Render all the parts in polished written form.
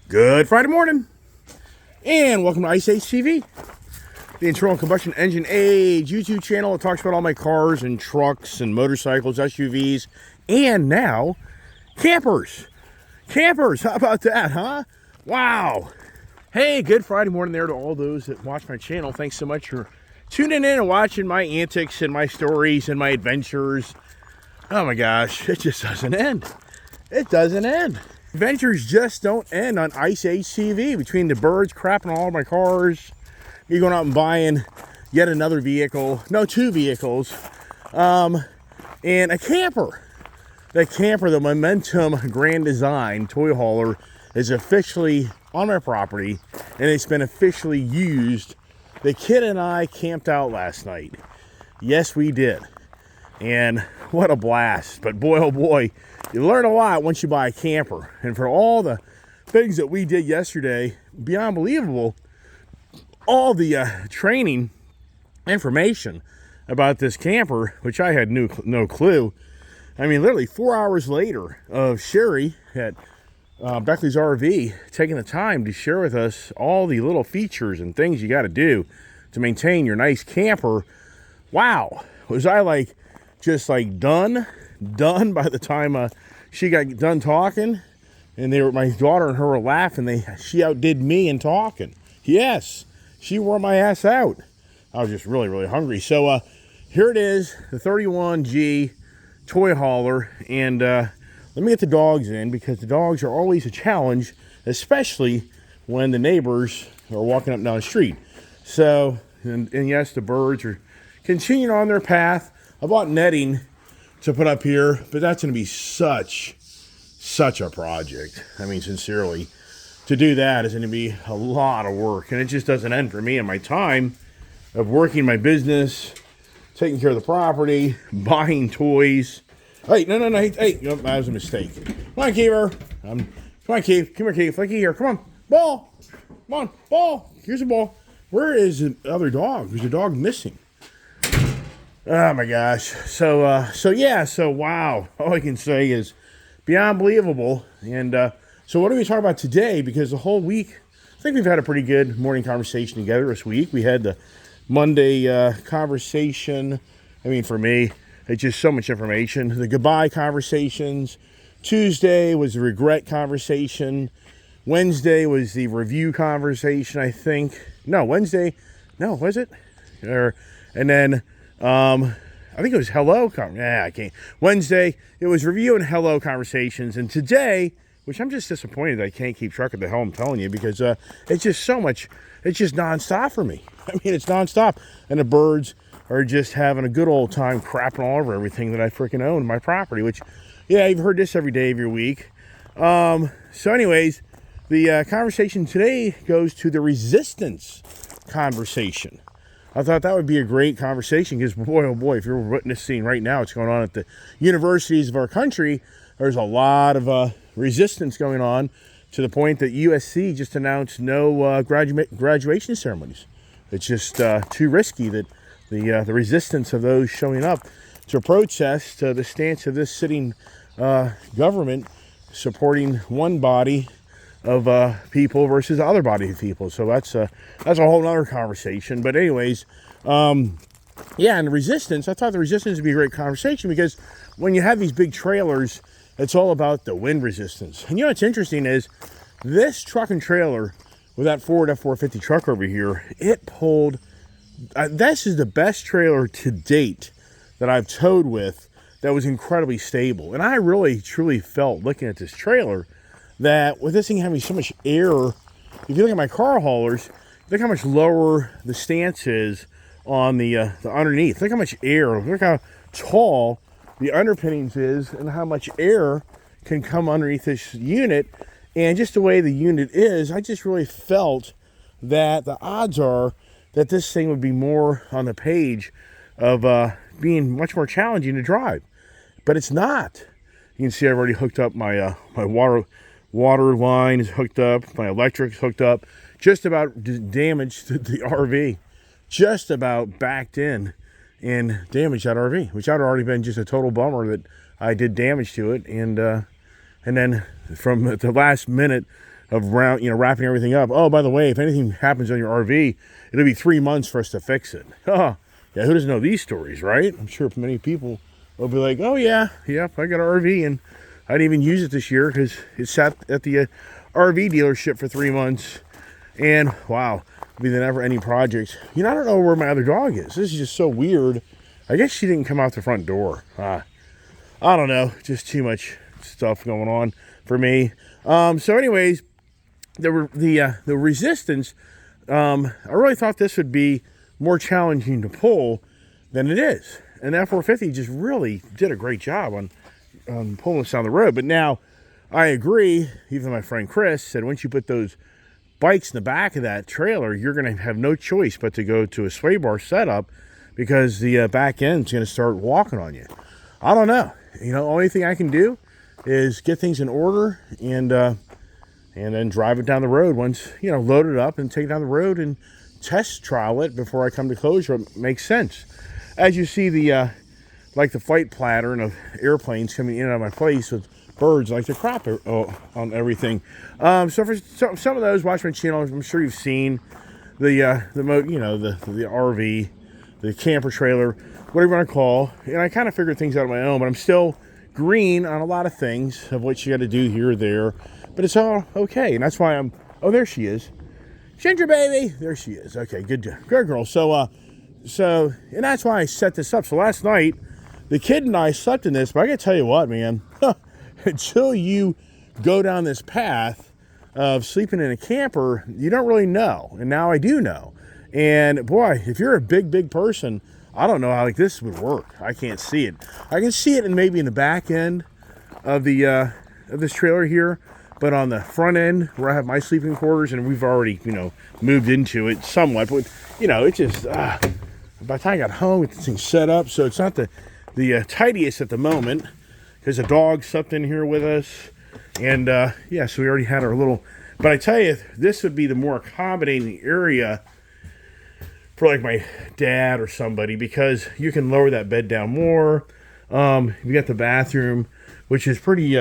Good Friday morning, and welcome to Ice Age TV, the internal combustion engine age YouTube channel that talks about all my cars and trucks and motorcycles, SUVs, and now campers. Campers, how about that, huh? Wow. Hey, good Friday morning there to all those that watch my channel. Thanks so much for tuning in and watching my antics and my stories and my adventures. Oh my gosh, it just doesn't end. It doesn't end. Adventures just don't end on Ice Age TV. Between the birds crapping all my cars, me going out and buying yet another vehicle, no, two vehicles, and a camper. The camper, the Momentum Grand Design toy hauler, is officially on my property, and it's been officially used. The kid and I camped out last night. Yes, we did. And what a blast. But boy, oh boy, you learn a lot once you buy a camper. And for all the things that we did yesterday, beyond believable, all the training information about this camper, which I had no clue. I mean, literally 4 hours later of Sherry at Beckley's RV taking the time to share with us all the little features and things you got to do to maintain your nice camper. Wow. Was I just done by the time she got done talking, and my daughter and her were laughing. She outdid me in talking. Yes, she wore my ass out. I was just really, really hungry. So here it is, the 31G toy hauler, and let me get the dogs in, because the dogs are always a challenge, especially when the neighbors are walking up and down the street. So, and yes, the birds are continuing on their path. I bought netting to put up here, but that's going to be such a project. I mean, sincerely, to do that is going to be a lot of work, and it just doesn't end for me and my time of working my business, taking care of the property, buying toys. Hey, no, hey, that was a mistake. Come on, Keeper. Come on, Keith. Come here, Keith. Looky here. Come on, ball. Come on, ball. Here's a ball. Where is the other dog? There's a dog missing. Oh my gosh. So wow. All I can say is beyond believable. And so what are we talking about today? Because the whole week, I think we've had a pretty good morning conversation together this week. We had the Monday conversation. I mean, for me, it's just so much information. The goodbye conversations. Tuesday was the regret conversation. Wednesday was the review conversation, I think. No, Wednesday. No, was it? And then I think it was hello. I can't. Wednesday, it was review and hello conversations. And today, which I'm just disappointed that I can't keep track of the hell I'm telling you, because it's just so much. It's just nonstop for me. I mean, it's nonstop. And the birds are just having a good old time crapping all over everything that I freaking own in my property, which, yeah, you've heard this every day of your week. So anyways, the conversation today goes to the resistance conversation. I thought that would be a great conversation, because boy, oh boy, if you're witnessing right now what's going on at the universities of our country, there's a lot of resistance going on, to the point that USC just announced no graduation ceremonies. It's just too risky that the resistance of those showing up to protest the stance of this sitting government supporting one body of people versus the other body of people. So that's a whole other conversation. But anyways, yeah, and the resistance, I thought the resistance would be a great conversation, because when you have these big trailers, it's all about the wind resistance. And you know what's interesting is this truck and trailer with that Ford F450 truck over here, it pulled, this is the best trailer to date that I've towed with that was incredibly stable. And I really, truly felt, looking at this trailer, that with this thing having so much air, if you look at my car haulers, look how much lower the stance is on the underneath. Look how much air, look how tall the underpinnings is, and how much air can come underneath this unit. And just the way the unit is, I just really felt that the odds are that this thing would be more on the page of being much more challenging to drive. But it's not. You can see I've already hooked up my my water line is hooked up, my electric's hooked up, just about damaged the RV, just about backed in and damaged that RV, which had already been just a total bummer that I did damage to it. And then from the last minute wrapping everything up. Oh, by the way, if anything happens on your RV, it'll be 3 months for us to fix it. Yeah, who doesn't know these stories, right? I'm sure many people will be like, oh yeah, yep, I got an RV and I didn't even use it this year because it sat at the RV dealership for 3 months. And wow, it'll be the never-ending project. I don't know where my other dog is. This is just so weird. I guess she didn't come out the front door. I don't know, just too much stuff going on for me. So anyways, the Resistance, I really thought this would be more challenging to pull than it is. And the F450 just really did a great job on pulling us down the road. But now, I agree, even my friend Chris said once you put those bikes in the back of that trailer, you're going to have no choice but to go to a sway bar setup because the back end's going to start walking on you. I don't know. Only thing I can do is get things in order and then drive it down the road once, load it up and take it down the road and test trial it before I come to closure. It makes sense. As you see the flight pattern of airplanes coming in and out of my place with birds like the crap on everything. So for some of those, watch my channel. I'm sure you've seen the RV, the camper trailer, whatever you want to call. And I kind of figured things out on my own, but I'm still green on a lot of things of what you got to do here or there. But it's all okay, and that's why oh, there she is. Ginger baby. There she is. Okay, good girl. So, and that's why I set this up. So last night, the kid and I slept in this, but I got to tell you what, man. Until you go down this path of sleeping in a camper, you don't really know. And now I do know. And boy, if you're a big person, I don't know how this would work. I can't see it. I can see it maybe in the back end of the of this trailer here, but on the front end where I have my sleeping quarters, and we've already moved into it somewhat. But it's just by the time I got home, with this thing set up, so it's not the tidiest at the moment because the dog slept in here with us, and so we already had our little. But I tell you, this would be the more accommodating area for like my dad or somebody, because you can lower that bed down more. You got the bathroom, which is pretty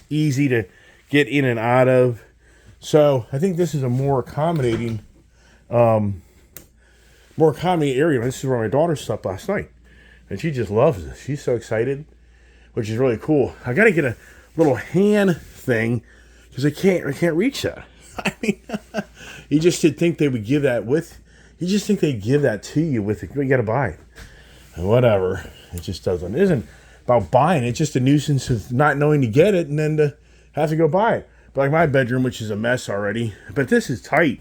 easy to get in and out of. So I think this is a more accommodating area. This is where my daughter slept last night, and she just loves this. She's so excited, which is really cool. I got to get a little hand thing because I can't reach that. I mean, you just did think they would give that with. You just think they give that to you with it. You got to buy it. And whatever. It just doesn't. It isn't about buying it. It's just a nuisance of not knowing to get it and then to have to go buy it. But like my bedroom, which is a mess already. But this is tight.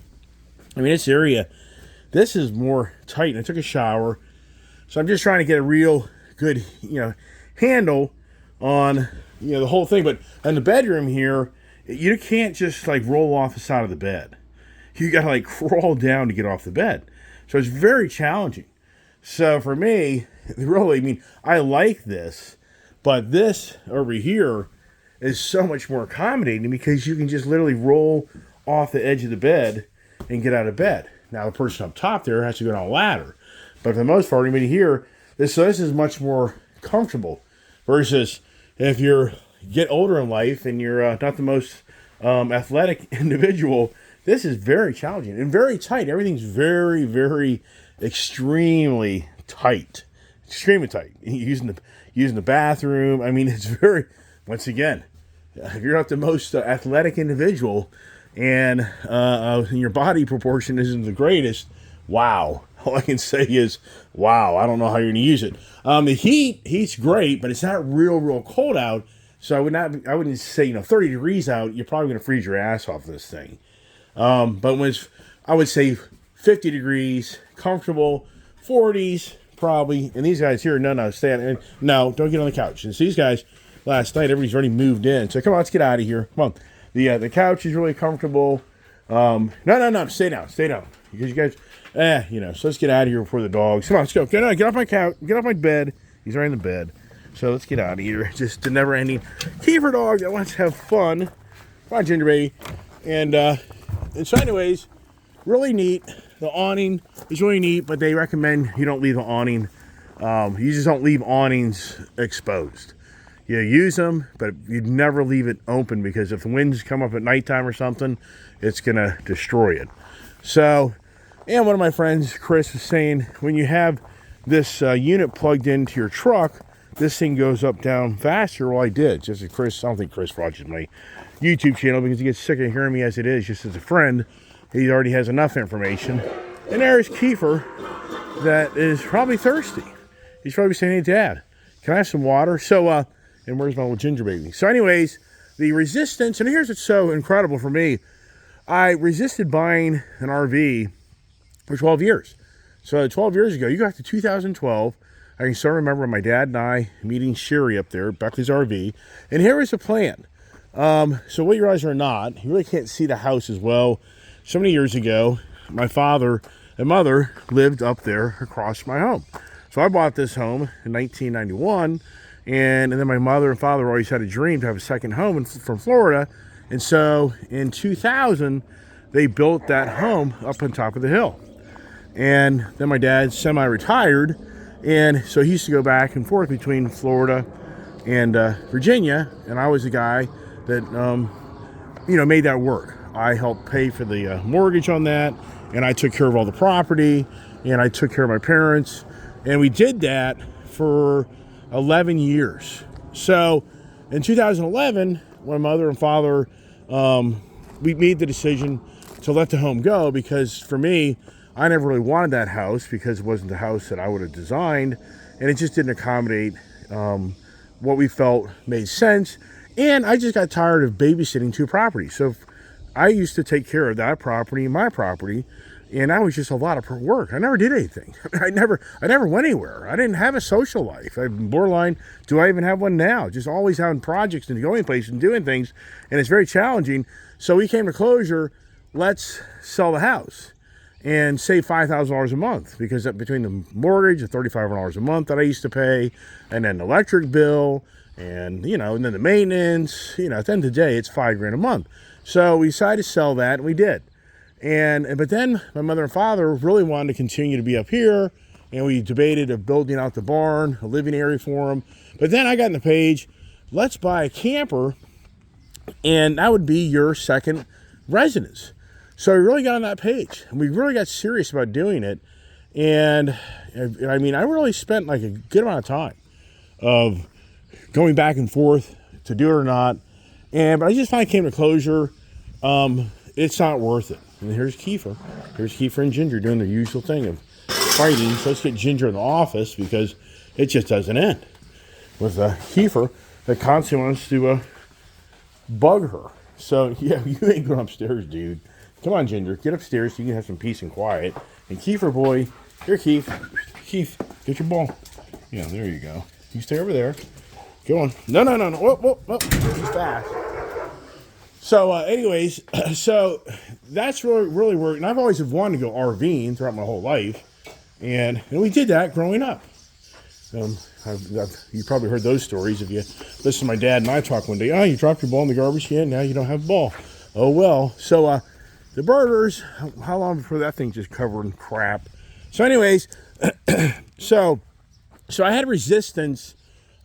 I mean, this area, this is more tight. And I took a shower. So I'm just trying to get a real good, handle on, the whole thing. But in the bedroom here, you can't just roll off the side of the bed. You got to crawl down to get off the bed. So it's very challenging. So for me, really, I like this, but this over here is so much more accommodating because you can just literally roll off the edge of the bed and get out of bed. Now the person up top there has to go down a ladder, but for the most part, here, this is much more comfortable versus if you get older in life and you're not the most athletic individual. This is very challenging and very tight. Everything's very, very extremely tight. Extremely tight. Using the bathroom. It's very, once again, if you're not the most athletic individual and your body proportion isn't the greatest, wow. All I can say is, wow. I don't know how you're going to use it. The heat's great, but it's not real cold out. So I wouldn't say, 30 degrees out, you're probably going to freeze your ass off this thing. But when I would say 50 degrees, comfortable, 40s probably. And these guys here, no, stay on. No, don't get on the couch. And these guys, last night, everybody's already moved in. So come on, let's get out of here. Come on. The couch is really comfortable. No, stay down. Because you guys, so let's get out of here before the dogs. Come on, let's go. Get off my couch. Get off my bed. He's right in the bed. So let's get out of here. Just a never-ending keeper dog that wants to have fun. Come on, Ginger baby. And so anyways, really neat. The awning is really neat, but they recommend you don't leave the awning. You just don't leave awnings exposed. You use them, but you'd never leave it open because if the winds come up at nighttime or something, it's going to destroy it. So, and one of my friends, Chris, was saying when you have this unit plugged into your truck, this thing goes up, down faster. Well, I did. Just as Chris, I don't think Chris watches my YouTube channel because he gets sick of hearing me as it is, just as a friend. He already has enough information. And there's Kiefer that is probably thirsty. He's probably saying, hey, Dad, can I have some water? So, and where's my little ginger baby? So anyways, the resistance, and here's what's so incredible for me. I resisted buying an RV for 12 years. So 12 years ago, you got to 2012. I can still remember my dad and I meeting Sherry up there, Beckley's RV. And here was the plan. So what you realize or not, you really can't see the house as well. So many years ago, my father and mother lived up there across my home. So I bought this home in 1991. And then my mother and father always had a dream to have a second home from Florida. And so in 2000, they built that home up on top of the hill. And then my dad semi-retired. And so he used to go back and forth between Florida and Virginia. And I was the guy that, made that work. I helped pay for the mortgage on that. And I took care of all the property. And I took care of my parents. And we did that for 11 years. So in 2011, when my mother and father, we made the decision to let the home go because for me, I never really wanted that house because it wasn't the house that I would have designed, and it just didn't accommodate what we felt made sense. And I just got tired of babysitting two properties. So I used to take care of that property and my property, and that was just a lot of work. I never did anything. I never went anywhere. I didn't have a social life. I'm borderline, do I even have one now? Just always having projects and going places and doing things, and it's very challenging. So we came to closure, let's sell the house and save $5,000 a month, because between the mortgage, the $3,500 a month that I used to pay, and then the electric bill, and and then the maintenance, at the end of the day, it's $5,000 a month. So we decided to sell that, and we did. But then my mother and father really wanted to continue to be up here, and we debated of building out the barn, a living area for them. But then I got on the page, let's buy a camper, and that would be your second residence. So we really got on that page, and we really got serious about doing it. And I really spent like a good amount of time of going back and forth to do it or not. But I just finally came to closure. It's not worth it. And here's Kiefer. Here's Kiefer and Ginger doing their usual thing of fighting. So let's get Ginger in the office because it just doesn't end. With Kiefer that constantly wants to bug her. So, yeah, you ain't going upstairs, dude. Come on, Ginger. Get upstairs so you can have some peace and quiet. And Kiefer, boy. Here, Keith. Keith, get your ball. Yeah, there you go. You stay over there. Go on. No. Whoa. He's fast. So, anyways, so that's really worked. And I've always wanted to go RVing throughout my whole life. And we did that growing up. You probably heard those stories if you listen to my dad and I talk one day. Oh, you dropped your ball in the garbage can. Now you don't have a ball. Oh, well. So, the burgers, how long before that thing just covered in crap? So anyways, so I had resistance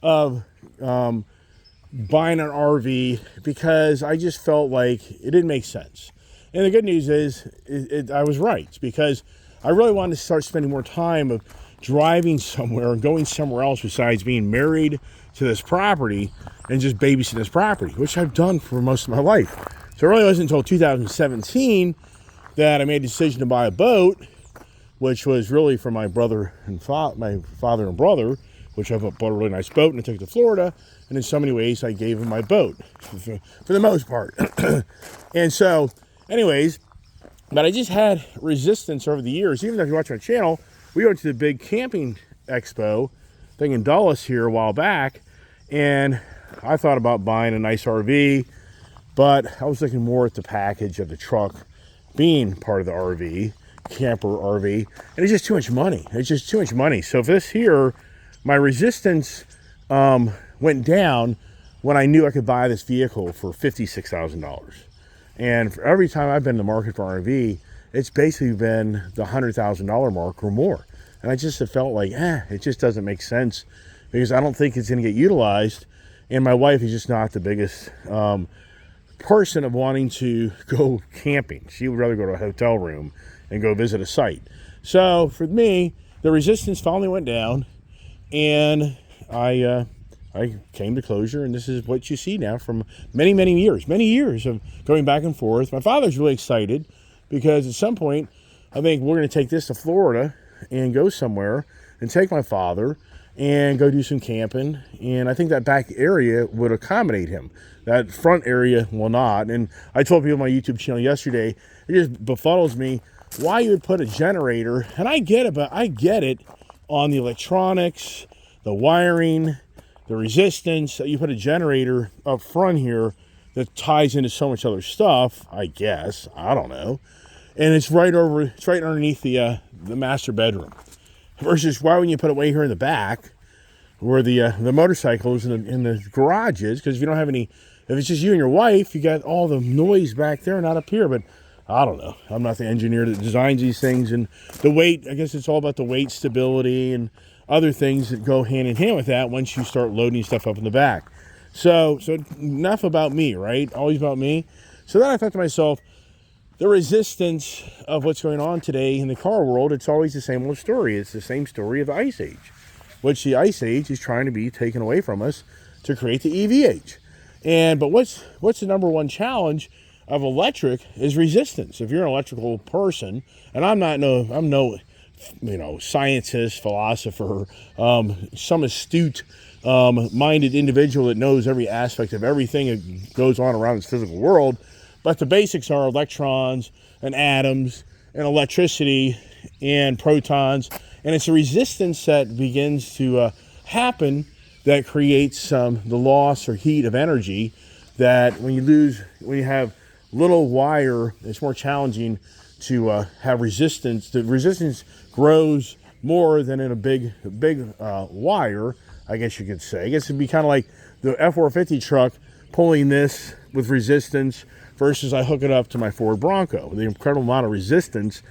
of buying an RV because I just felt like it didn't make sense. And the good news is I was right, because I really wanted to start spending more time of driving somewhere and going somewhere else besides being married to this property and just babysitting this property, which I've done for most of my life. So it really wasn't until 2017 that I made a decision to buy a boat, which was really for my brother and my father and brother, which I bought a really nice boat and I took it to Florida. And in so many ways, I gave him my boat for the most part. And so, anyways, but I just had resistance over the years. Even though if you watch my channel, we went to the big camping expo thing in Dulles here a while back, and I thought about buying a nice RV. But I was looking more at the package of the truck being part of the RV, camper RV, and it's just too much money. It's just too much money. So this here, my resistance went down when I knew I could buy this vehicle for $56,000. And for every time I've been in the market for RV, it's basically been the $100,000 mark or more. And I just have felt like, it just doesn't make sense because I don't think it's going to get utilized. And my wife is just not the biggest person of wanting to go camping. She would rather go to a hotel room and go visit a site. So for me, the resistance finally went down, and I came to closure, and this is what you see now from many years of going back and forth. My father's really excited because at some point, I think we're going to take this to Florida and go somewhere and take my father and go do some camping. And I think that back area would accommodate him. That front area will not. And I told people on my YouTube channel yesterday, it just befuddles me why you would put a generator. And I get it, but I get it on the electronics, the wiring, the resistance. You put a generator up front here that ties into so much other stuff, I guess. I don't know. And it's right underneath the master bedroom. Versus why wouldn't you put it way here in the back where the motorcycles in the garages? Because if you don't have any, if it's just you and your wife, you got all the noise back there, not up here. But I don't know. I'm not the engineer that designs these things. And the weight, I guess it's all about the weight stability and other things that go hand in hand with that once you start loading stuff up in the back. So enough about me, right? Always about me. So then I thought to myself, the resistance of what's going on today in the car world, it's always the same old story. It's the same story of the Ice Age, which the Ice Age is trying to be taken away from us to create the EV age. But what's the number one challenge of electric is resistance. If you're an electrical person, and I'm no scientist, philosopher, some astute minded individual that knows every aspect of everything that goes on around this physical world. But the basics are electrons and atoms and electricity and protons. And it's a resistance that begins to happen that creates the loss or heat of energy that when you have little wire, it's more challenging to have resistance. The resistance grows more than in a big wire, I guess you could say. I guess it'd be kind of like the F-450 truck pulling this with resistance versus I hook it up to my Ford Bronco. The incredible amount of resistance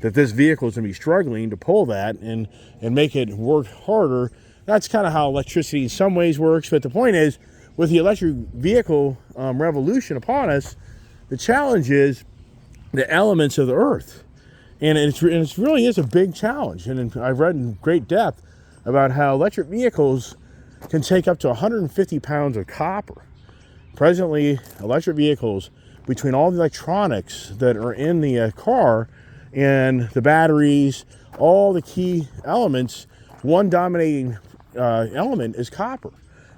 that this vehicle is going to be struggling to pull that and make it work harder. That's kind of how electricity in some ways works. But the point is, with the electric vehicle revolution upon us, the challenge is the elements of the earth. And it really is a big challenge. And I've read in great depth about how electric vehicles can take up to 150 pounds of copper. Presently, electric vehicles, between all the electronics that are in the car and the batteries, all the key elements, one dominating element is copper.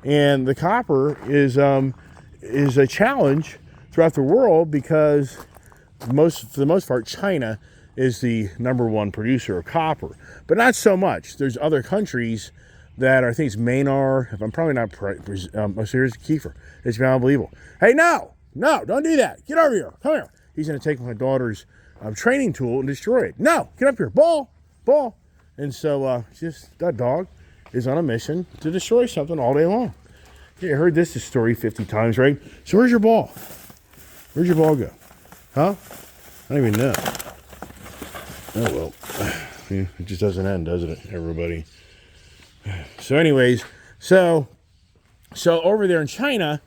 And the copper is a challenge throughout the world because for the most part, China is the number one producer of copper. But not so much. There's other countries that are, I think it's Maynard, if I'm probably not, here's Kiefer. It's unbelievable. Hey, no, don't do that. Get over here. Come here. He's going to take my daughter's training tool and destroy it. No, get up here. Ball. And so just that dog is on a mission to destroy something all day long. You heard this story 50 times, right? So where's your ball? Where'd your ball go? Huh? I don't even know. Oh, well. It just doesn't end, doesn't it, everybody? So anyways, so over there in China,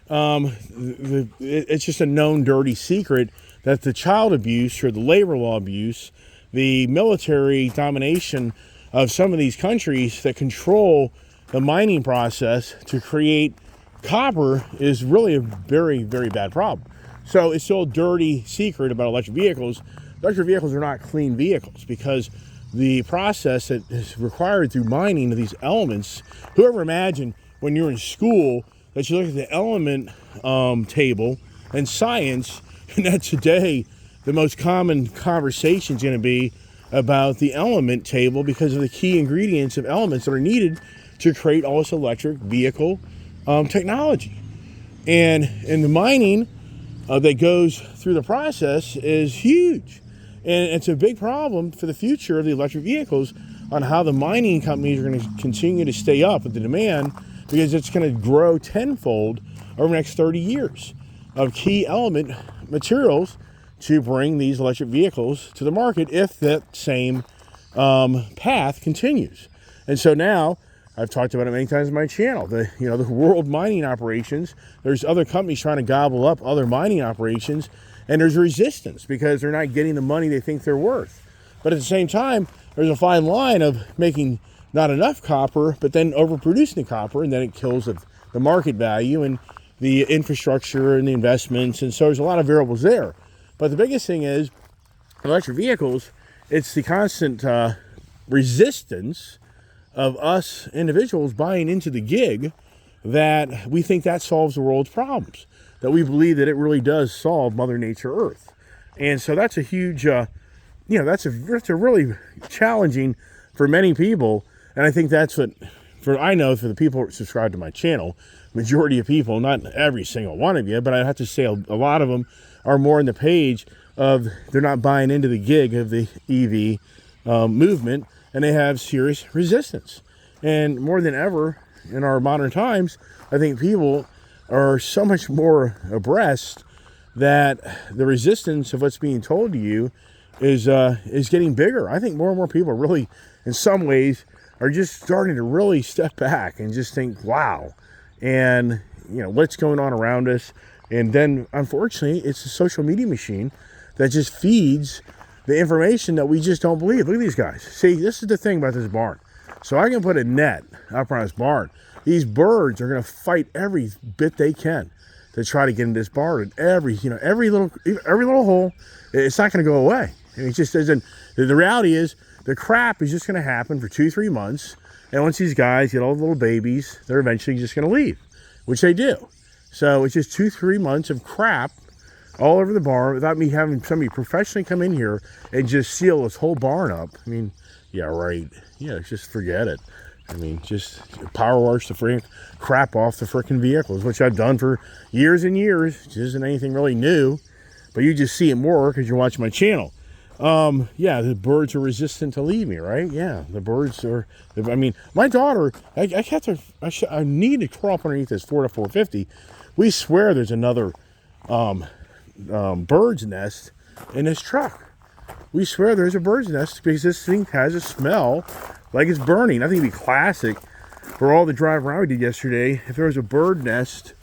it's just a known dirty secret that the child abuse or the labor law abuse, the military domination of some of these countries that control the mining process to create copper is really a very, very bad problem. So it's still a dirty secret about electric vehicles. Electric vehicles are not clean vehicles because the process that is required through mining of these elements, whoever imagined when you're in school that you look at the element table and science, and that today the most common conversation is going to be about the element table because of the key ingredients of elements that are needed to create all this electric vehicle technology. And the mining that goes through the process is huge. And it's a big problem for the future of the electric vehicles on how the mining companies are going to continue to stay up with the demand, because it's going to grow tenfold over the next 30 years of key element materials to bring these electric vehicles to the market if that same path continues. And so now I've talked about it many times on my channel. The world mining operations. There's other companies trying to gobble up other mining operations, and there's resistance because they're not getting the money they think they're worth. But at the same time, there's a fine line of making not enough copper, but then overproducing the copper, and then it kills the market value and the infrastructure and the investments. And so there's a lot of variables there. But the biggest thing is electric vehicles. It's the constant resistance of us individuals buying into the gig that we think that solves the world's problems, that we believe that it really does solve Mother Nature Earth. And so that's a huge, that's a really challenging for many people. And I think that's what, I know for the people who subscribe to my channel, majority of people, not every single one of you, but I have to say a lot of them are more on the page of they're not buying into the gig of the EV movement, and they have serious resistance. And more than ever in our modern times, I think people are so much more abreast that the resistance of what's being told to you is getting bigger. I think more and more people really, in some ways, are just starting to really step back and just think, wow, and what's going on around us. And then, unfortunately, it's a social media machine that just feeds the information that we just don't believe. Look at these guys. See, this is the thing about this barn. So I can put a net up on this barn. These birds are going to fight every bit they can to try to get in this barn. And every little hole, it's not going to go away. And it just doesn't. The reality is, the crap is just going to happen for 2-3 months. And once these guys get all the little babies, they're eventually just going to leave, which they do. So it's just 2-3 months of crap all over the barn without me having somebody professionally come in here and just seal this whole barn up. I mean, yeah, right. Yeah, just forget it. I mean, just power wash the freaking crap off the freaking vehicles, which I've done for years and years. It isn't anything really new, but you just see it more because you're watching my channel. Yeah, the birds are resistant to leave me, right? Yeah, the birds are. I mean, my daughter, I need to crawl up underneath this Ford F-450. We swear there's another bird's nest in this truck. We swear there's a bird's nest because this thing has a smell like it's burning. I think it'd be classic for all the drive around we did yesterday if there was a bird nest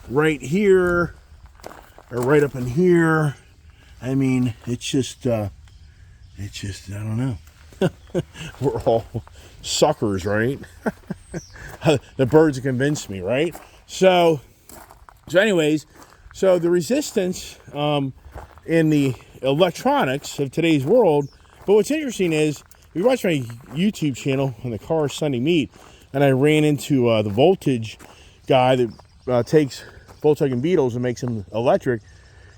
right here or right up in here. I mean, it's just I don't know. We're all suckers, right? The birds convinced me, right? So anyways, so the resistance in the electronics of today's world. But what's interesting is, if you watch my YouTube channel on the Car Sunday Meet, and I ran into the voltage guy that takes Volkswagen Beetles and makes them electric.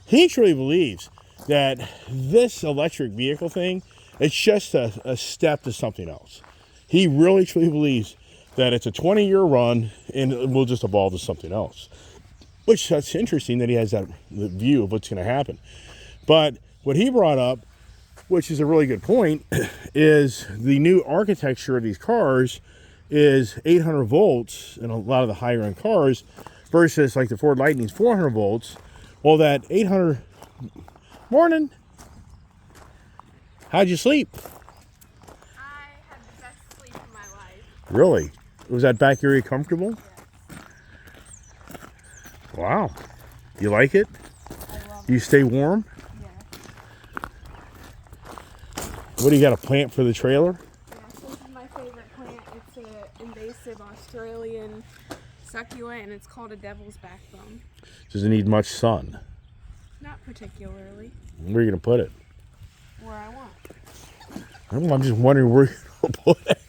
He truly believes that this electric vehicle thing, it's just a step to something else. He really truly believes that it's a 20-year run and it will just evolve to something else. Which, that's interesting that he has the view of what's going to happen. But what he brought up, which is a really good point, is the new architecture of these cars is 800 volts in a lot of the higher end cars versus like the Ford Lightning's 400 volts. Well, that 800... Morning. How'd you sleep? I had the best sleep of my life. Really? Was that back area comfortable? Yes. Wow. You like it? I love You stay warm? Yes. What do you got, a plant for the trailer? Yes, this is my favorite plant. It's an invasive Australian succulent, and it's called a devil's backbone. Does it need much sun? Not particularly. Where are you going to put it? Where I want. I'm just wondering where you're going to put it.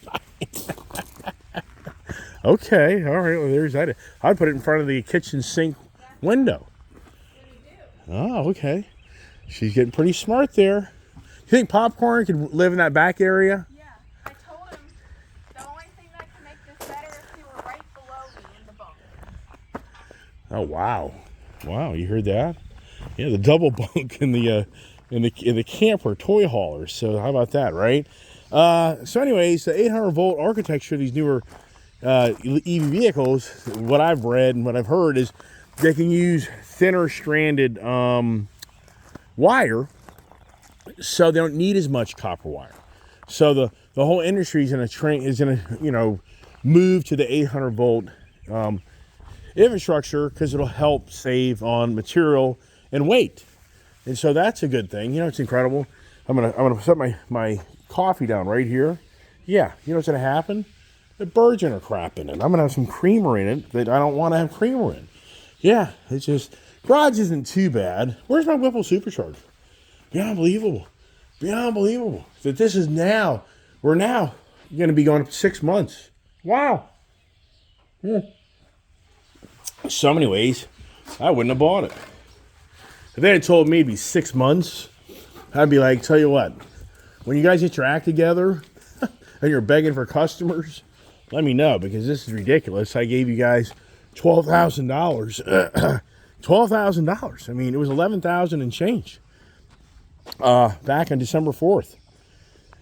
Okay, all right, well, there's that. I'd put it in front of the kitchen sink window. Oh, okay. She's getting pretty smart there. You think popcorn could live in that back area? Yeah, I told him the only thing that could make this better if he were right below me in the bunk. Oh, wow. Wow, you heard that? Yeah, the double bunk in the camper toy haulers. So how about that, right? So anyways, the 800 volt architecture of these newer EV vehicles, what I've read and what I've heard is they can use thinner stranded wire, so they don't need as much copper wire. So the whole industry is going to move to the 800 volt infrastructure because it'll help save on material and weight. And so that's a good thing. You know, it's incredible. I'm gonna set my coffee down right here. Yeah, you know what's gonna happen? The birds are gonna crap in it. I'm gonna have some creamer in it that I don't want to have creamer in. Yeah, it's just garage isn't too bad. Where's my Whipple supercharger? Beyond believable. Beyond believable. That this is now, we're now going to be going up to 6 months. Wow. So many ways, I wouldn't have bought it. If they had told me it'd be 6 months, I'd be like, tell you what, when you guys get your act together and you're begging for customers, let me know, because this is ridiculous. I gave you guys $12,000. $12,000. I mean, it was $11,000 and change back on December 4th.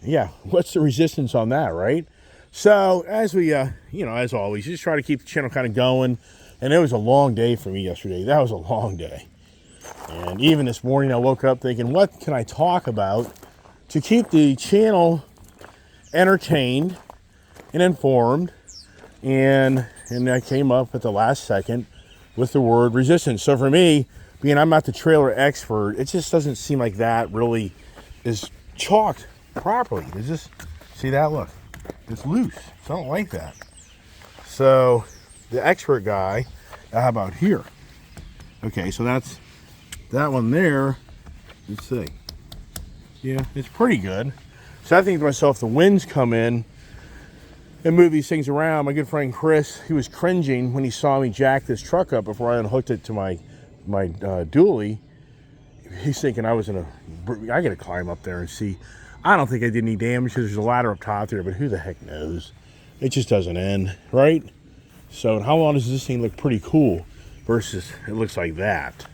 Yeah, what's the resistance on that, right? So as we, as always, just try to keep the channel kind of going. And it was a long day for me yesterday. That was a long day. And even this morning, I woke up thinking, what can I talk about to keep the channel entertained and informed? And I came up at the last second with the word resistance. So for me, being I'm not the trailer expert, it just doesn't seem like that really is chalked properly. It's just, see that? Look, it's loose. So I don't like that. So the expert guy, how about here? Okay, so that's that one there. Let's see. Yeah, it's pretty good. So I think to myself, the winds come in and move these things around. My good friend Chris, he was cringing when he saw me jack this truck up before I unhooked it to my dually. He's thinking I got to climb up there and see. I don't think I did any damage because there's a ladder up top there, but who the heck knows? It just doesn't end, right? So how long does this thing look pretty cool versus it looks like that?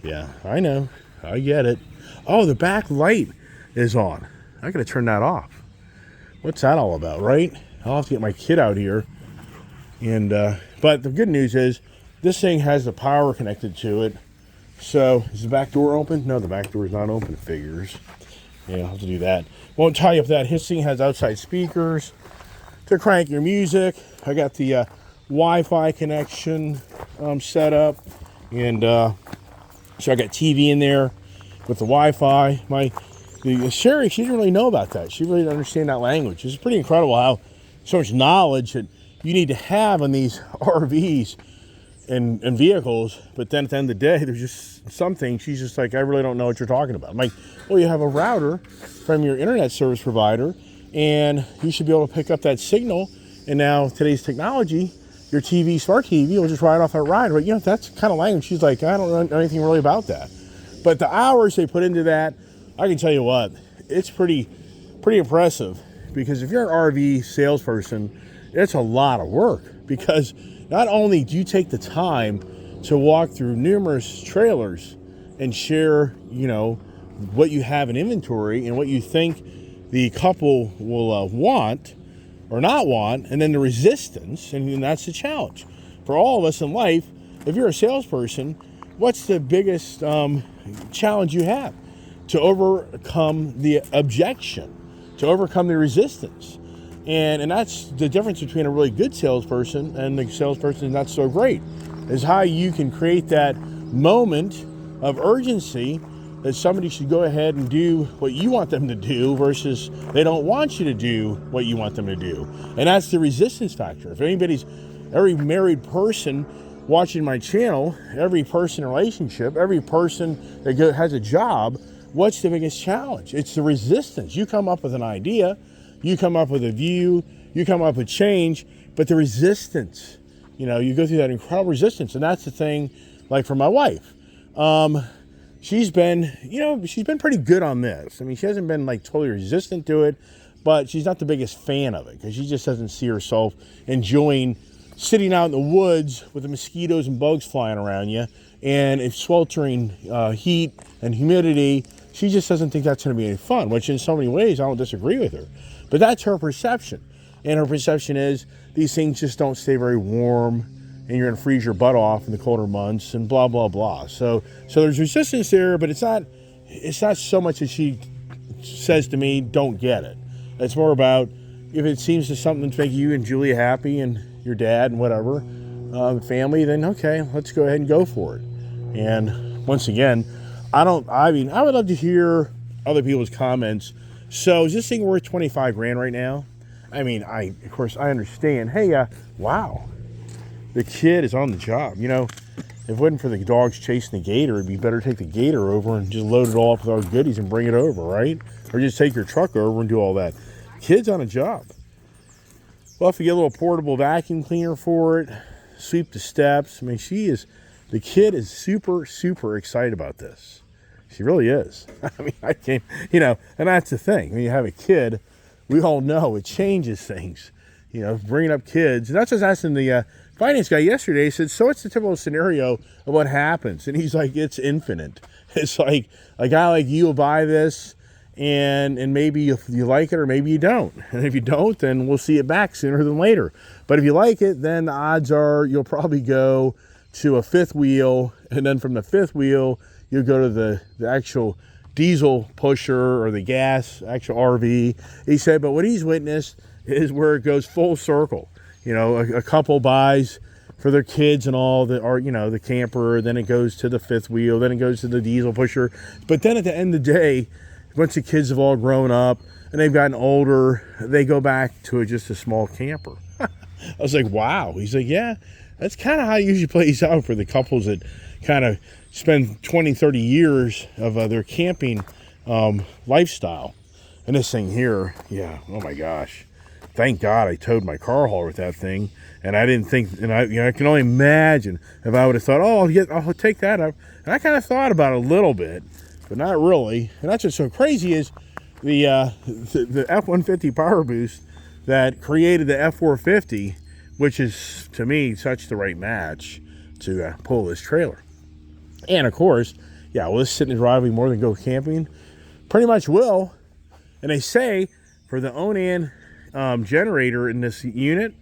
Yeah, I know. I get it. Oh, the back light is on. I got to turn that off. What's that all about, right? I'll have to get my kid out here. And but the good news is this thing has the power connected to it. So is the back door open? No, the back door is not open. It figures. Yeah, I'll have to do that. Won't tell you if that. His thing has outside speakers to crank your music. I got the Wi-Fi connection set up, and so I got TV in there with the Wi-Fi. The Sherry, she didn't really know about that. She really didn't understand that language. It's pretty incredible how so much knowledge that you need to have on these RVs and vehicles, but then at the end of the day, there's just something, she's just like, I really don't know what you're talking about. I'm like, well, you have a router from your internet service provider, and you should be able to pick up that signal, and now today's technology, your TV, smart TV, will just ride off that ride. But, that's the kind of language. She's like, I don't know anything really about that. But the hours they put into that, I can tell you what, it's pretty impressive, because if you're an RV salesperson, it's a lot of work, because not only do you take the time to walk through numerous trailers and share, what you have in inventory and what you think the couple will want or not want, and then the resistance, and that's the challenge. For all of us in life, if you're a salesperson, what's the biggest challenge you have? To overcome the objection, to overcome the resistance. And that's the difference between a really good salesperson and the salesperson who's not so great, is how you can create that moment of urgency that somebody should go ahead and do what you want them to do versus they don't want you to do what you want them to do. And that's the resistance factor. If every married person watching my channel, every person in a relationship, every person that has a job, what's the biggest challenge? It's the resistance. You come up with an idea, you come up with a view, you come up with change, but the resistance, you go through that incredible resistance. And that's the thing, like for my wife. She's been pretty good on this. I mean, she hasn't been like totally resistant to it, but she's not the biggest fan of it, because she just doesn't see herself enjoying sitting out in the woods with the mosquitoes and bugs flying around you, and it's sweltering heat and humidity. She just doesn't think that's going to be any fun, which in so many ways, I don't disagree with her. But that's her perception. And her perception is these things just don't stay very warm, and you're going to freeze your butt off in the colder months, and blah, blah, blah. So there's resistance there, but it's not so much that she says to me, don't get it. It's more about, if it seems to something to make you and Julia happy and your dad and whatever, family, then okay, let's go ahead and go for it. And once again, I would love to hear other people's comments. So is this thing worth 25 grand right now? I mean, of course I understand. Hey, wow, the kid is on the job. You know, if it wasn't for the dogs chasing the gator, it'd be better to take the gator over and just load it all up with our goodies and bring it over, right? Or just take your truck over and do all that. Kid's on a job. We'll have to get a little portable vacuum cleaner for it, sweep the steps. I mean, the kid is super, super excited about this. She really is. I mean, I can't, and that's the thing. When you have a kid, we all know it changes things. Bringing up kids. And that's what I was asking the finance guy yesterday. He said, so what's the typical scenario of what happens? And he's like, it's infinite. It's like a guy like you will buy this, and maybe you like it or maybe you don't. And if you don't, then we'll see it back sooner than later. But if you like it, then the odds are you'll probably go to a fifth wheel, and then from the fifth wheel, you'll go to the actual diesel pusher or the gas, actual RV. He said, but what he's witnessed is where it goes full circle. A couple buys for their kids and all, the camper, then it goes to the fifth wheel, then it goes to the diesel pusher. But then at the end of the day, once the kids have all grown up and they've gotten older, they go back to just a small camper. I was like, wow. He's like, yeah, that's kind of how it usually plays out for the couples that kind of spend 20, 30 years of their camping lifestyle. And this thing here, yeah, oh my gosh. Thank God I towed my car hauler with that thing. And I didn't think, and I can only imagine if I would have thought, oh, I'll take that up. And I kind of thought about it a little bit, but not really. And that's what's so crazy is the F-150 Power Boost that created the F-450, which is, to me, such the right match to pull this trailer. And, of course, yeah, will this sit in the driveway more than go camping? Pretty much will. And they say for the Onan generator in this unit,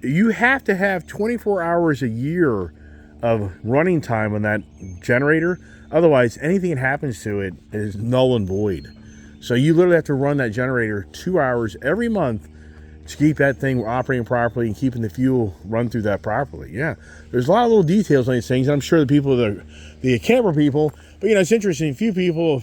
you have to have 24 hours a year of running time on that generator. Otherwise, anything that happens to it is null and void. So you literally have to run that generator 2 hours every month to keep that thing operating properly and keeping the fuel run through that properly. Yeah, there's a lot of little details on these things. And I'm sure the people, the camper people, but it's interesting. A few people,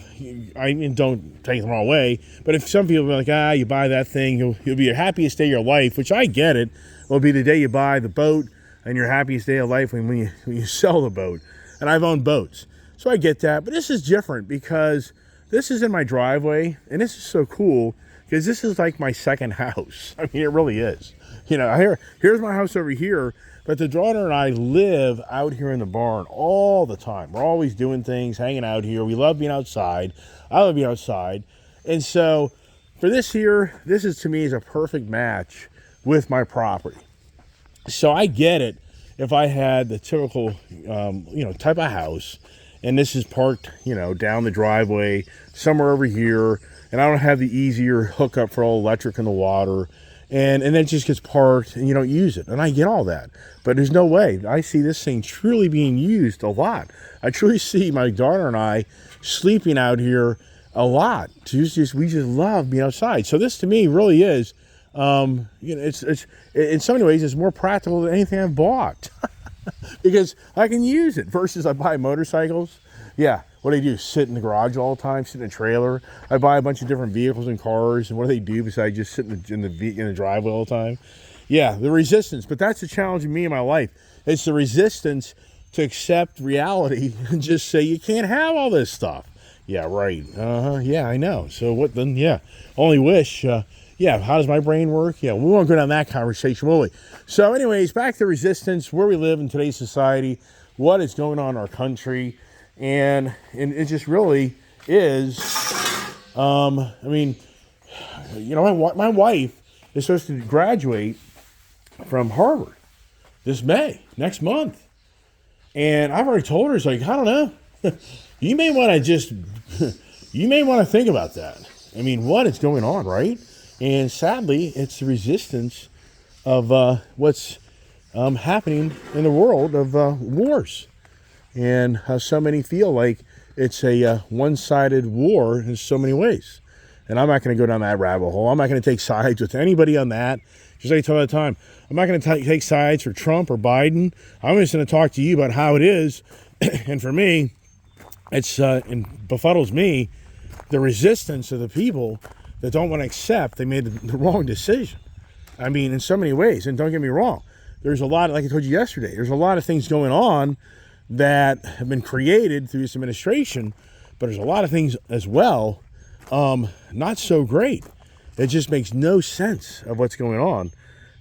I mean, don't take them all away, but if some people are like, you buy that thing, you'll be your happiest day of your life, which I get it. Will be the day you buy the boat and your happiest day of life when you sell the boat. And I've owned boats, so I get that. But this is different because this is in my driveway, and this is so cool because this is like my second house. I mean, it really is. Here's my house over here, but the daughter and I live out here in the barn all the time. We're always doing things, hanging out here. We love being outside. I love being outside. And so for this here, this is to me is a perfect match with my property. So I get it if I had the typical, type of house, and this is parked, down the driveway, somewhere over here, and I don't have the easier hookup for all electric and the water, and then it just gets parked, and you don't use it, and I get all that. But there's no way. I see this thing truly being used a lot. I truly see my daughter and I sleeping out here a lot. We just love being outside. So this to me really is, it's in so many ways it's more practical than anything I've bought because I can use it versus I buy motorcycles. Yeah, what do they do? Sit in the garage all the time, sit in a trailer. I buy a bunch of different vehicles and cars, and what do they do besides just sit in the driveway all the time? Yeah, the resistance. But that's the challenge in me in my life. It's the resistance to accept reality and just say you can't have all this stuff. Yeah, right. Yeah, I know. So what then? Yeah, only wish. Yeah, how does my brain work? Yeah, we won't go down that conversation, will we? So anyways, back to resistance, where we live in today's society, what is going on in our country, and it just really is, my wife is supposed to graduate from Harvard this May, next month. And I've already told her, it's like, I don't know, you may want to think about that. I mean, what is going on, right? And sadly, it's the resistance of what's happening in the world of wars. And how so many feel like it's a one-sided war in so many ways. And I'm not going to go down that rabbit hole. I'm not going to take sides with anybody on that. Just like I tell you all the time, I'm not going to take sides for Trump or Biden. I'm just going to talk to you about how it is. And for me, it befuddles me, the resistance of the people that don't want to accept they made the wrong decision. I mean, in so many ways. And don't get me wrong, there's a lot, like I told you yesterday, there's a lot of things going on that have been created through this administration, but there's a lot of things as well not so great. It just makes no sense of what's going on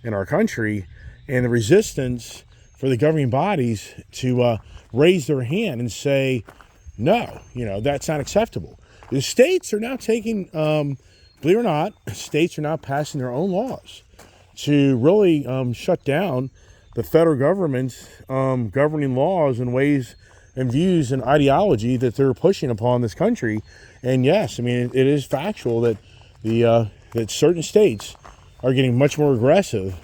in our country, and the resistance for the governing bodies to raise their hand and say, no, that's not acceptable. The states are now taking, believe it or not, states are now passing their own laws to really shut down the federal government's governing laws and ways and views and ideology that they're pushing upon this country. And yes, I mean, it is factual that that certain states are getting much more aggressive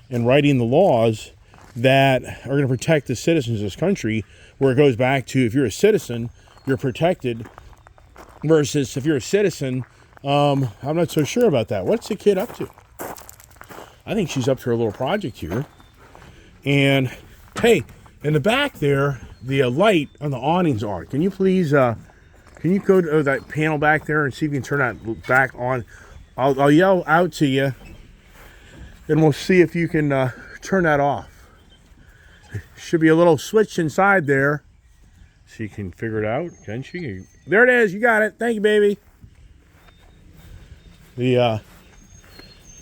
in writing the laws that are going to protect the citizens of this country, where it goes back to, if you're a citizen, you're protected, versus if you're a citizen, I'm not so sure about that. What's the kid up to? I think she's up to her little project here. And hey, in the back there, the light on the awnings on. Can you please, can you go to that panel back there and see if you can turn that back on? I'll yell out to you, and we'll see if you can turn that off. Should be a little switch inside there. She can figure it out, can she? There it is. You got it. Thank you, baby. All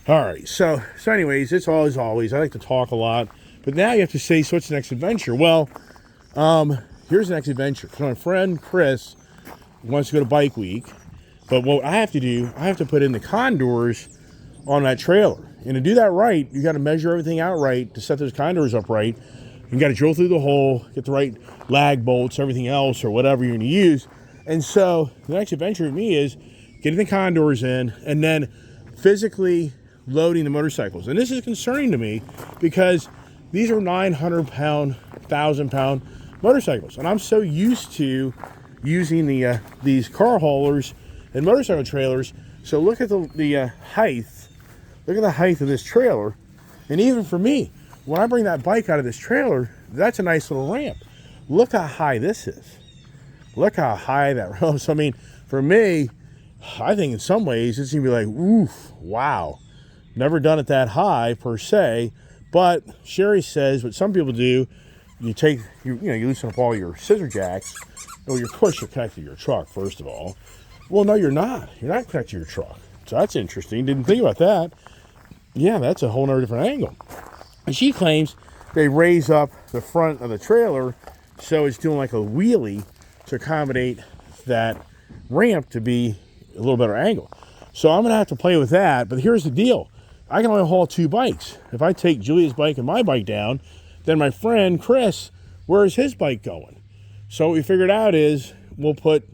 right. So anyways, it's always. I like to talk a lot, but now you have to say, so what's the next adventure? Well, here's the next adventure. So my friend Chris wants to go to Bike Week, but what I have to do, I have to put in the condors on that trailer. And to do that right, you got to measure everything out right to set those condors up right. You got to drill through the hole, get the right lag bolts, everything else, or whatever you're going to use. And so the next adventure with me is getting the condors in and then physically loading the motorcycles. And this is concerning to me because these are 900-pound, 1,000-pound motorcycles. And I'm so used to using these car haulers and motorcycle trailers. So look at the height. Look at the height of this trailer. And even for me, when I bring that bike out of this trailer, that's a nice little ramp. Look how high this is. Look how high that rose. So, I mean, for me, I think in some ways it's going to be like, oof, wow. Never done it that high per se. But Sherry says what some people do, you loosen up all your scissor jacks. Or your push, you're connected to your truck, first of all. Well, no, you're not. You're not connected to your truck. So that's interesting. Didn't think about that. Yeah, that's a whole nother different angle. And she claims they raise up the front of the trailer so it's doing like a wheelie to accommodate that ramp to be a little better angle. So I'm going to have to play with that. But here's the deal. I can only haul 2 bikes. If I take Julia's bike and my bike down, then my friend Chris, where's his bike going? So what we figured out is we'll put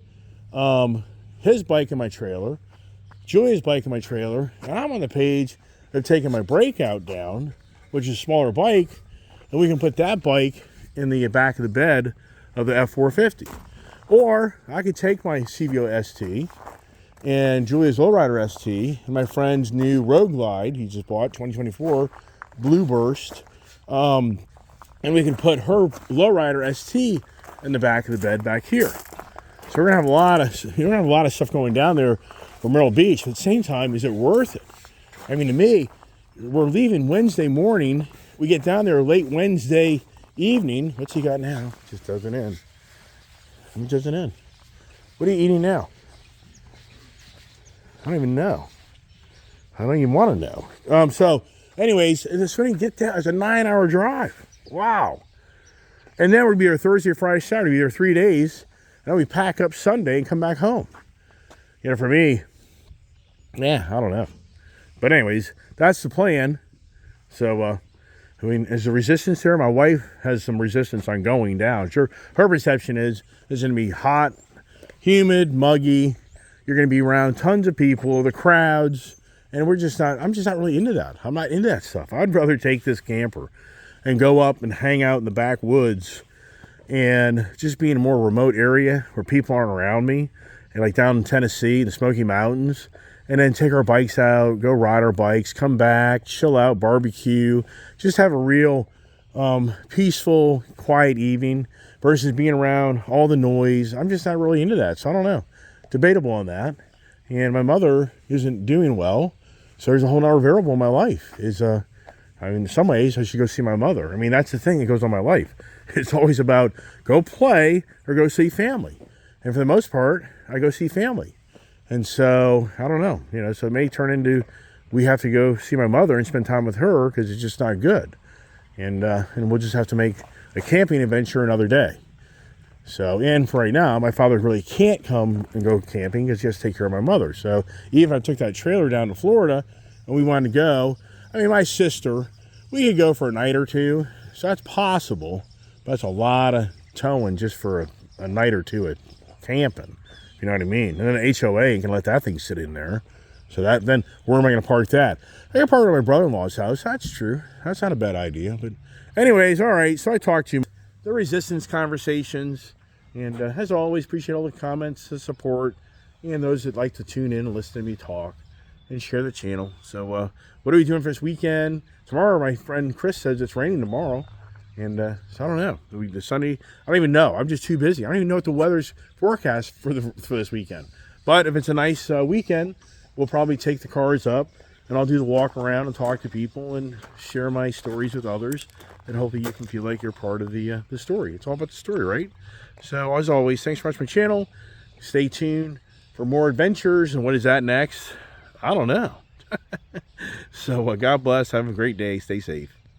his bike in my trailer, Julia's bike in my trailer, and I'm on the page of taking my breakout down, which is a smaller bike, and we can put that bike in the back of the bed of the F450. Or I could take my CVO ST and Julia's Lowrider ST and my friend's new Road Glide he just bought, 2024 Blue Burst, and we can put her Lowrider ST in the back of the bed back here. So we're gonna have a lot of stuff going down there for Myrtle Beach. But at the same time, is it worth it? I mean, to me, we're leaving Wednesday morning. We get down there late Wednesday evening. What's he got now? Just doesn't in. It doesn't in. What are you eating now? I don't even know. I don't even want to know. So, anyways, it's going to get down. It's a 9-hour drive. Wow. And then we'll be there Thursday, Friday, Saturday. We'll be there 3 days. And then we pack up Sunday and come back home. For me, yeah, I don't know. But anyways, that's the plan. So, I mean, is the resistance there? My wife has some resistance on going down. Sure, her perception is it's going to be hot, humid, muggy. You're going to be around tons of people, the crowds, and I'm just not really into that. I'm not into that stuff. I'd rather take this camper and go up and hang out in the backwoods and just be in a more remote area where people aren't around me, and like down in Tennessee, the Smoky Mountains, and then take our bikes out, go ride our bikes, come back, chill out, barbecue, just have a real peaceful, quiet evening versus being around all the noise. I'm just not really into that, so I don't know. Debatable on that. And my mother isn't doing well, so there's a whole other variable in my life. In some ways, I should go see my mother. I mean, that's the thing that goes on my life. It's always about go play or go see family. And for the most part, I go see family. And so, I don't know, so it may turn into we have to go see my mother and spend time with her because it's just not good. And we'll just have to make a camping adventure another day. So, and for right now, my father really can't come and go camping because he has to take care of my mother. So, even if I took that trailer down to Florida and we wanted to go, I mean, my sister, we could go for a night or two. So, that's possible. But that's a lot of towing just for a night or two at camping. You know what I mean? And then an HOA can let that thing sit in there. So, then where am I going to park that? I can park it at my brother-in-law's house. That's true. That's not a bad idea. But anyways, all right. So, I talked to you. The resistance conversations. And as always, appreciate all the comments, the support, and those that like to tune in and listen to me talk and share the channel. So what are we doing for this weekend? Tomorrow, my friend Chris says it's raining tomorrow. And so I don't know. The Sunday, I don't even know. I'm just too busy. I don't even know what the weather's forecast for this weekend. But if it's a nice weekend, we'll probably take the cars up, and I'll do the walk around and talk to people and share my stories with others. And hopefully you can feel like you're part of the story. It's all about the story, right? So, as always, thanks for watching my channel. Stay tuned for more adventures. And what is that next? I don't know. So, God bless. Have a great day. Stay safe.